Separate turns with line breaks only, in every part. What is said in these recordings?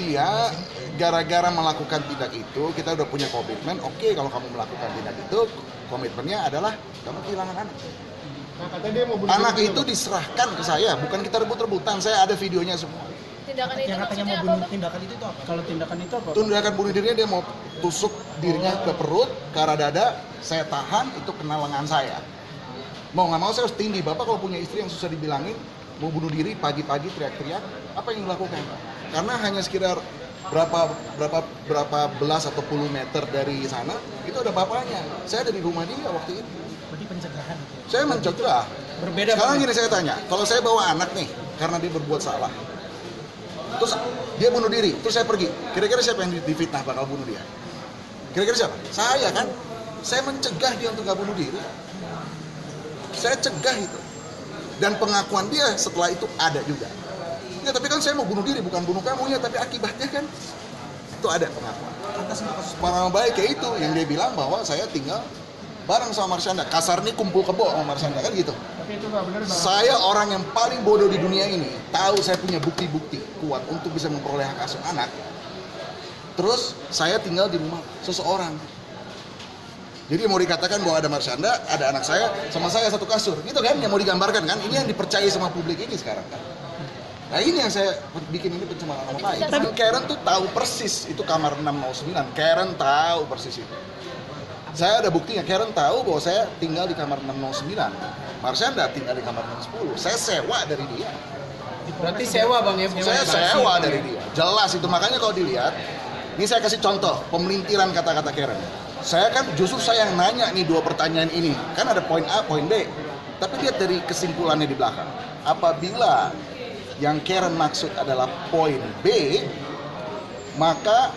dia gara-gara melakukan tindak itu, kita udah punya komitmen, oke, kalau kamu melakukan tindak itu, komitmennya adalah kamu kehilangan anak.
Nah, katanya dia mau bunuh
Anak
diri
itu
juga,
diserahkan ke saya, bukan kita rebut-rebutan, saya ada videonya semua.
Tindakan itu
Yang katanya
maksudnya
mau
apa,
bunuh,
Bang?
tindakan itu tuh apa? Kalau tindakan itu apa?
Tindakan bunuh dirinya dia mau tusuk dirinya ke perut, ke arah dada, saya tahan, itu kena lengan saya. Mau nggak mau saya harus tindih. Bapak kalau punya istri yang susah dibilangin, mau bunuh diri pagi-pagi teriak-teriak, apa yang dilakukan? Karena hanya sekitar berapa belas atau puluh meter dari sana, itu ada bapaknya. Saya ada di rumah dia waktu itu.
Berarti pencegahan gitu.
Saya mencegah.
Berbeda.
Sekarang
Bang,
gini saya tanya, kalau saya bawa anak nih, karena dia berbuat salah, terus dia bunuh diri, terus saya pergi, kira-kira siapa yang difitnah bakal bunuh dia? Kira-kira siapa? Saya kan? Saya mencegah dia untuk nggak bunuh diri. Saya cegah itu. Dan pengakuan dia setelah itu ada juga. Ya tapi kan saya mau bunuh diri, bukan bunuh kamu ya, tapi akibatnya kan itu ada pengakuan. Orang baik kayak itu yang dia bilang bahwa saya tinggal bareng sama Marsyanda. Kasar nih kumpul kebo sama Marsyanda kan gitu.
tapi itu nggak benar, Bang.
Saya orang yang paling bodoh di dunia ini, tahu saya punya bukti-bukti kuat untuk bisa memperoleh hak asuh anak. Terus saya tinggal di rumah seseorang. Jadi mau dikatakan bahwa ada Marsyanda, ada anak saya, sama saya satu kasur. Gitu kan yang mau digambarkan kan? Ini yang dipercayai sama publik ini sekarang kan. Nah ini yang saya bikin ini pencemaran nama baik. Tapi Karen tuh tahu persis itu kamar 609. Karen tahu persis itu. Saya ada buktinya, Karen tahu bahwa saya tinggal di kamar 609. Marsyanda tinggal di kamar 610. Saya sewa dari dia.
Berarti sewa Bang ya?
Saya sewa dari dia. Jelas itu, makanya kalau dilihat, ini saya kasih contoh pemelintiran kata-kata Karen. Saya kan justru saya yang nanya nih dua pertanyaan ini. Kan ada poin A, poin B. Tapi lihat dari kesimpulannya di belakang. Apabila yang Karen maksud adalah poin B, maka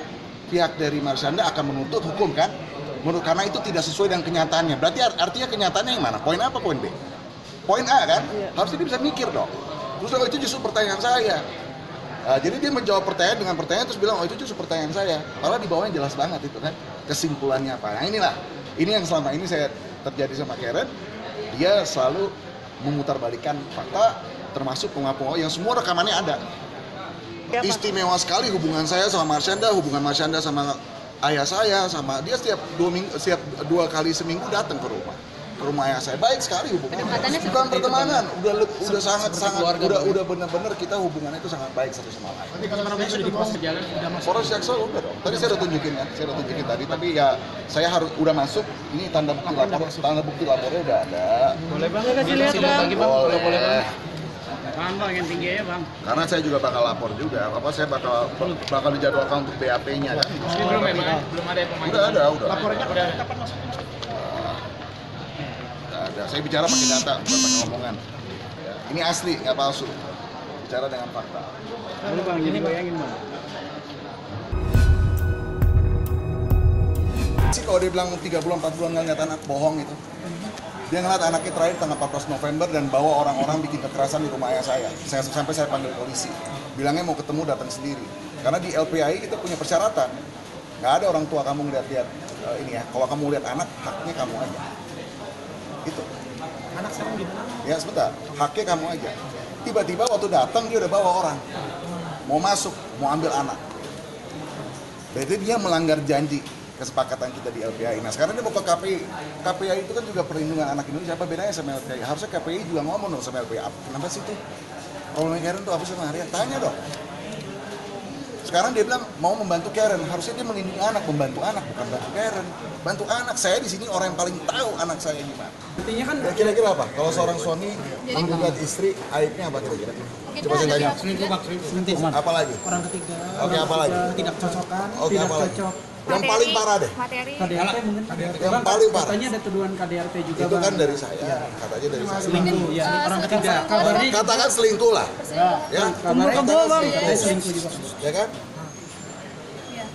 pihak dari Marsyanda akan menuntut hukum kan? Karena itu tidak sesuai dengan kenyataannya. Berarti artinya kenyataannya yang mana? Poin A apa poin B? Poin A kan? Harusnya dia bisa mikir dong. Terus itu justru pertanyaan saya. Nah, jadi dia menjawab pertanyaan dengan pertanyaan terus bilang, oh itu justru pertanyaan saya. Padahal di bawahnya jelas banget itu kan. Kesimpulannya apa. Nah inilah, ini yang selama ini saya terjadi sama Karen. Dia selalu memutarbalikkan fakta, termasuk pengakuan yang semua rekamannya ada. Istimewa sekali hubungan saya sama Marsyanda, hubungan Marsyanda sama ayah saya, sama dia setiap 2 kali seminggu datang ke rumah ayah saya. Baik sekali hubungannya. Bukan pertemanan, udah sangat udah benar-benar kita hubungannya itu sangat baik satu sama lain.
Nanti kalau
Sebenarnya sudah diproses jalan, udah masuk.
Polres Jaksel udah dong. Tadi saya udah tunjukin kan, tadi. Tapi ya saya harus udah masuk. Ini tanda bukti lapornya udah ada.
Boleh Bang?
Boleh lihat,
Silakan
Bang.
lagi Bang. Kalau boleh Bang.
Bang, yang tinggi ya Bang.
Karena saya juga bakal lapor juga. Saya bakal dijadwalkan untuk BAP-nya kan.
Ini belum ya Bang? Belum ada yang
Udah ada.
laporannya
Udah.
kapan masuk?
Ada. Saya bicara pakai data, bukan pakai omongan. Ya, ini asli, nggak palsu. Bicara dengan fakta.
Lalu Bang, jadi bayangin Bang.
Sih kalau dia bilang 3 bulan, 4 bulan nggak ngeliat anak, bohong itu. Dia ngeliat anaknya terakhir tanggal 14 November dan bawa orang-orang bikin kekerasan di rumah ayah saya. Sampai saya panggil polisi. Bilangnya mau ketemu, datang sendiri. Karena di LPAI kita punya persyaratan. Nggak ada orang tua kamu ngeliat-liat ini ya. Kalau kamu lihat anak, haknya kamu aja. Itu.
Anak sekarang di mana?
Ya sebentar, haknya kamu aja. Tiba-tiba waktu datang dia udah bawa orang. Mau masuk, mau ambil anak. Berarti dia melanggar janji kesepakatan kita di LPAI. Nah sekarang dia mau ke KPI. KPI itu kan juga perlindungan anak Indonesia. Apa bedanya sama LPAI? Harusnya KPI juga ngomong dong sama LPAI. Kenapa sih itu? Problemnya Karen itu apa sih sama Arya? Tanya dong. Sekarang dia bilang mau membantu Karen. Harusnya dia melindungi anak, membantu anak, bukan bantu Karen. Bantu anak. Saya di sini orang yang paling tahu anak saya gimana.
Intinya kan
Ya, kira-kira apa? Kalau seorang suami menggugat istri, aibnya apa kira-kira? Coba saya tanya.
selingkuh Bang, selingkuh.
Apa lagi?
Orang ketiga.
Oke,
orang
apa lagi?
ketiga, tidak cocokan,
Oke,
tidak
apa lagi?
cocok.
Yang paling parah deh.
Materi.
KDRT mungkin.
Yang
Bang,
paling parah.
katanya ada tuduhan KDRT juga
Itu
Bang.
kan dari saya, katanya dari saya.
Selingkuh, ya. Orang ketiga. Kabarnya
Katakan selingkuh lah, ya.
kabarnya
Kebo, Bang.
katanya selingkuh juga.
Ya kan?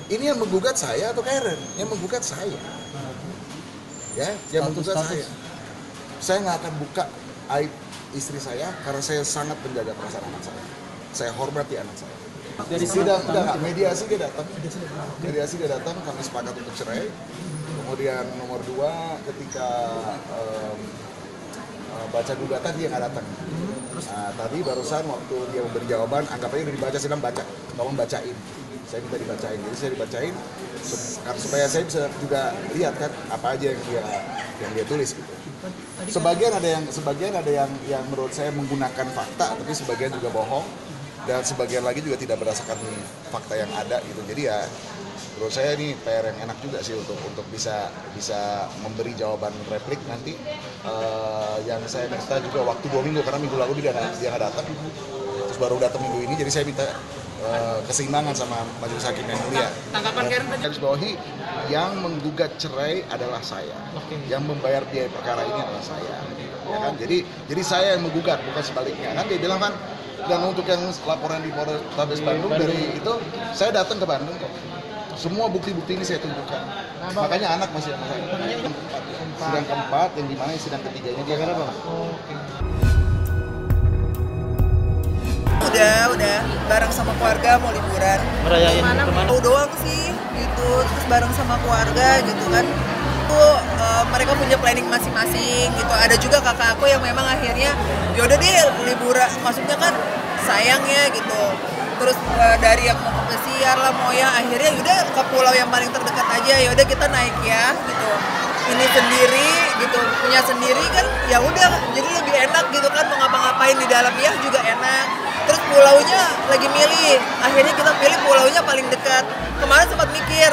Ini yang menggugat saya atau Karen? Yang menggugat saya. Ya, yang menggugat saya. Saya nggak akan buka aib istri saya karena saya sangat menjaga perasaan anak saya. Saya hormati anak saya.
Dari
Enggak, mediasi dia datang. Mediasi dia datang, kami sepakat untuk cerai. Kemudian nomor 2, ketika baca gugatan dia nggak datang. Nah, tadi barusan waktu dia memberi jawaban, anggap aja udah dibaca, sedang baca, tolong bacain. saya minta dibacain. Jadi saya dibacain supaya saya bisa juga lihat kan apa aja yang dia tulis gitu. Sebagian ada yang menurut saya menggunakan fakta, tapi sebagian juga bohong, dan sebagian lagi juga tidak berdasarkan fakta yang ada gitu. Jadi ya menurut saya ini PR yang enak juga sih untuk bisa memberi jawaban replik nanti. Yang saya minta juga waktu 2 minggu karena minggu lalu dia nggak datang, terus baru datang minggu ini, jadi saya minta keseimbangan sama majelis hakim yang mulia.
Tanggapan Karen tadi?
Garis bawahi, yang menggugat cerai adalah saya, yang membayar biaya perkara ini adalah saya, ya kan? Jadi saya yang menggugat, bukan sebaliknya. Kan dia bilang kan, dan untuk yang laporan di Polrestabes Bandung dari itu, saya datang ke Bandung kok. Semua bukti-bukti ini saya tunjukkan. Makanya anak masih sama saya. Sidang keempat, yang dimana sidang ketiganya dia kan apa?
Udah bareng sama keluarga mau liburan.
Merayain kemana?
Mau doang sih gitu, terus bareng sama keluarga gitu kan. Tuh mereka punya planning masing-masing gitu. Ada juga kakak aku yang memang akhirnya yaudah deh liburan, maksudnya kan sayangnya gitu. Terus dari yang mau ke pesiar lah, mau ya akhirnya yaudah ke pulau yang paling terdekat aja, yaudah kita naik ya gitu. Ini sendiri gitu, punya sendiri kan ya udah jadi lebih enak gitu kan, mau ngapa-ngapain di dalam ya juga enak. Terus pulaunya lagi milih, akhirnya kita pilih pulaunya paling dekat. Kemarin sempat mikir,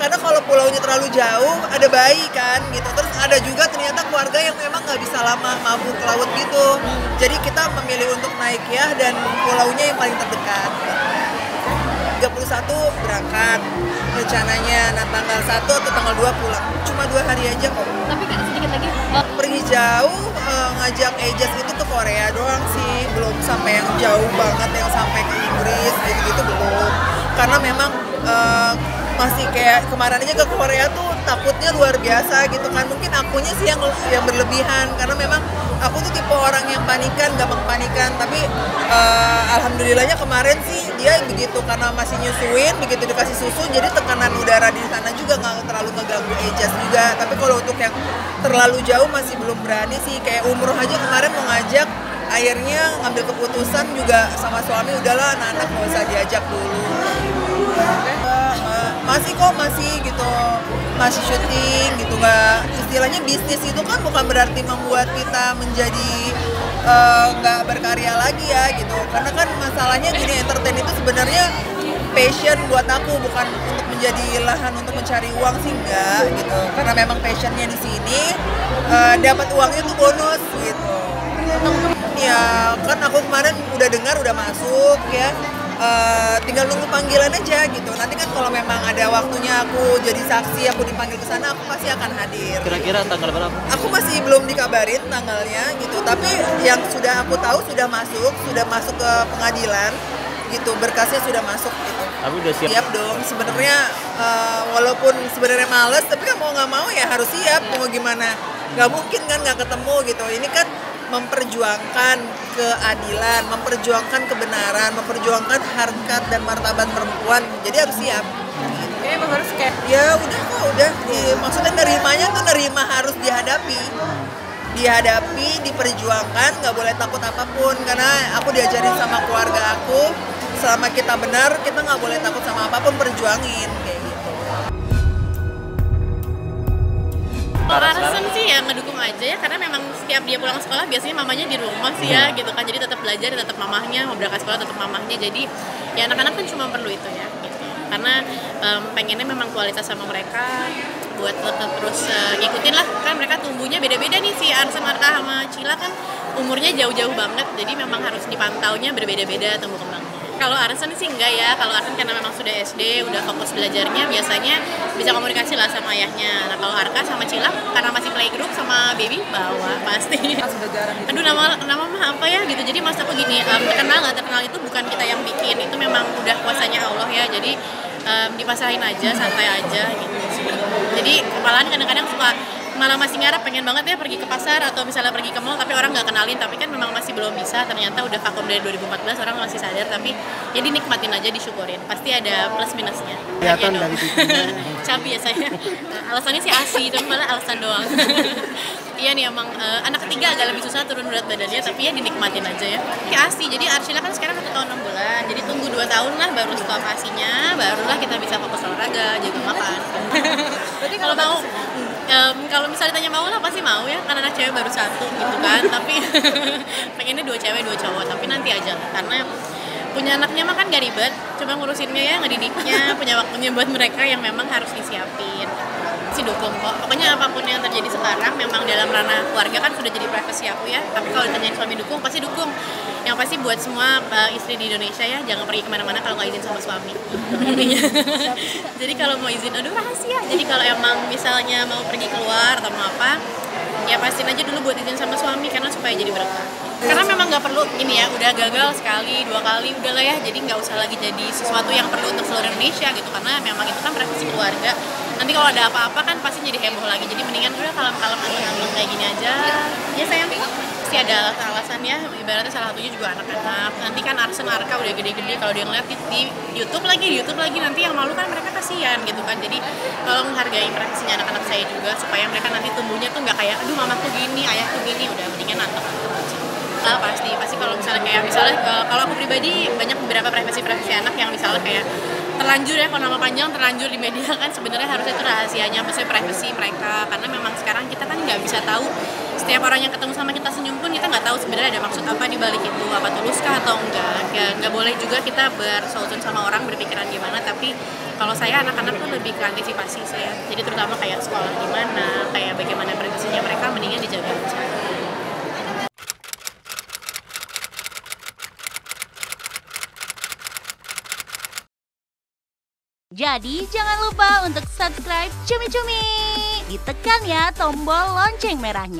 karena kalau pulaunya terlalu jauh ada bayi kan gitu. Terus ada juga ternyata keluarga yang memang nggak bisa lama mabuk ke laut gitu. Jadi kita memilih untuk naik ya dan pulaunya yang paling terdekat. 31 berangkat rencananya, nah tanggal 1 atau tanggal 2 pulang. Cuma 2 hari aja kok.
Tapi kan sedikit lagi
Pergi jauh, ngajak Ejas itu ke Korea doang sih, belum sampai yang jauh banget yang sampai ke Inggris gitu belum. Karena memang masih kayak kemarin aja ke Korea tuh takutnya luar biasa gitu kan. Mungkin akunya sih yang berlebihan, karena memang aku tuh tipe orang yang gampang panikan. Tapi alhamdulillahnya kemarin sih dia begitu, karena masih nyusuin, begitu dikasih susu jadi tekanan udara di sana juga nggak terlalu ngeganggu Ejas juga. Tapi kalau untuk yang terlalu jauh masih belum berani sih. Kayak umroh aja kemarin mau ngajak, akhirnya ngambil keputusan juga sama suami, udahlah anak-anak nggak usah diajak dulu. Masih gitu, masih syuting gitu, nggak, istilahnya bisnis itu kan bukan berarti membuat kita menjadi nggak berkarya lagi ya gitu. Karena kan masalahnya gini, entertain itu sebenarnya passion buat aku, bukan untuk menjadi lahan untuk mencari uang sih, enggak gitu. Karena memang passionnya di sini, dapat uangnya tuh bonus gitu. Ya kan aku kemarin udah dengar udah masuk ya. Tinggal nunggu panggilan aja gitu. Nanti kan kalau memang ada waktunya aku jadi saksi, aku dipanggil ke sana, aku pasti akan hadir.
Kira-kira tanggal berapa?
Aku masih belum dikabarin tanggalnya gitu. Tapi yang sudah aku tahu sudah masuk ke pengadilan gitu. Berkasnya sudah masuk gitu.
Tapi udah siap.
Siap dong. Sebenarnya walaupun sebenarnya males, tapi kan mau nggak mau ya harus siap. Mau gimana? Nggak mungkin kan nggak ketemu gitu. Ini kan memperjuangkan keadilan, memperjuangkan kebenaran, memperjuangkan harkat dan martabat perempuan. Jadi harus siap.
emang harus kayak
Ya udah kok, udah. Maksudnya nerimanya tuh nerima harus dihadapi. Diperjuangkan, nggak boleh takut apapun. Karena aku diajarin sama keluarga aku, selama kita benar, kita nggak boleh takut sama apapun, perjuangin kayak gitu.
kalau Arsen sih ya ngedukung aja ya, karena memang setiap dia pulang sekolah biasanya mamanya di rumah sih ya gitu kan, jadi tetap belajar, tetap mamahnya, mau berangkat sekolah tetap mamahnya, jadi ya anak-anak kan cuma perlu itu ya gitu, karena pengennya memang kualitas sama mereka buat tetap terus ngikutin lah, kan mereka tumbuhnya beda-beda nih, si Arsen, Arka sama Cila kan umurnya jauh-jauh banget, jadi memang harus dipantaunya berbeda-beda tumbuh kembangnya. Kalau Arsen sih enggak ya, kalau Arsen karena memang sudah SD, udah fokus belajarnya, biasanya bisa komunikasi lah sama ayahnya. Nah kalau Arka sama Cila, karena masih playgroup sama baby, bawa pasti. Aduh nama mah apa ya gitu, jadi maksud aku gini, terkenal nggak terkenal itu bukan kita yang bikin, itu memang udah kuasanya Allah ya, jadi dipasrahin aja, santai aja gitu. Jadi kepalaan kadang-kadang suka malah masih ngarep pengen banget ya pergi ke pasar atau misalnya pergi ke mall tapi orang nggak kenalin, tapi kan memang masih belum bisa, ternyata udah vakum dari 2014, orang masih sadar, tapi ya dinikmatin aja, disyukurin, pasti ada plus minusnya.
Kelihatan
Ya,
dari TV-nya.
cabi ya saya, alasannya sih ASI, tapi malah alasan doang. Iya nih emang anak ketiga agak lebih susah turun berat badannya, tapi ya dinikmatin aja ya. Kayak ASI, jadi Arshila kan sekarang 1 tahun 6 bulan, jadi tunggu 2 tahun lah baru stop ASI-nya, barulah kita bisa fokus olahraga, jaga makan. Berarti kalau mau, kalau misalnya ditanya mau lah pasti mau ya, karena anak cewek baru 1 gitu kan, tapi pengennya 2 cewek 2 cowok, tapi nanti aja karena punya anaknya mah kan gak ribet, cuma ngurusinnya ya, ngedidiknya, punya waktunya buat mereka yang memang harus disiapin. Si dukung kok, pokoknya apapun yang terjadi sekarang memang dalam ranah keluarga kan sudah jadi privasi aku ya, tapi kalau ditanyain suami dukung, pasti dukung. Yang pasti buat semua istri di Indonesia ya, jangan pergi kemana-mana kalau nggak izin sama suami. Jadi kalau mau izin, aduh rahasia. Jadi kalau emang misalnya mau pergi keluar atau mau apa, ya pastiin aja dulu buat izin sama suami karena supaya jadi berkah. Karena memang nggak perlu ini ya, udah gagal sekali 2 kali udahlah ya, jadi nggak usah lagi jadi sesuatu yang perlu untuk seluruh Indonesia gitu, karena memang itu kan privasi keluarga. Nanti kalau ada apa-apa kan pasti jadi heboh lagi, jadi mendingan udah kalem-kalem aja kayak gini aja. Ya sayang, pasti ada alasan ya, ibaratnya salah satunya juga anak-anak. Nanti kan Arsen Arka udah gede-gede, kalau dia ngeliat di YouTube lagi nanti yang malu kan mereka kasihan gitu kan. Jadi tolong menghargai privasinya anak-anak saya juga supaya mereka nanti tumbuhnya tuh nggak kayak aduh mamaku gini, ayahku gini, udah mendingan nantep aja. Nah, pasti kalau misalnya kalau aku pribadi banyak beberapa privasi anak yang misalnya kayak terlanjur ya, kalau nama panjang terlanjur di media kan sebenarnya harusnya itu rahasianya, maksudnya privasi mereka, karena memang sekarang kita kan nggak bisa tahu setiap orang yang ketemu sama kita senyum pun kita nggak tahu sebenarnya ada maksud apa di balik itu, apa tuluskah atau enggak. Nggak boleh juga kita berseuzon sama orang berpikiran gimana, tapi kalau saya anak-anak tuh lebih ke antisipasi sih ya, jadi terutama kayak sekolah gimana, kayak bagaimana privasinya mereka mendingan dijaga aja.
Jadi jangan lupa untuk subscribe Cumi Cumi. Ditekan ya tombol lonceng merahnya.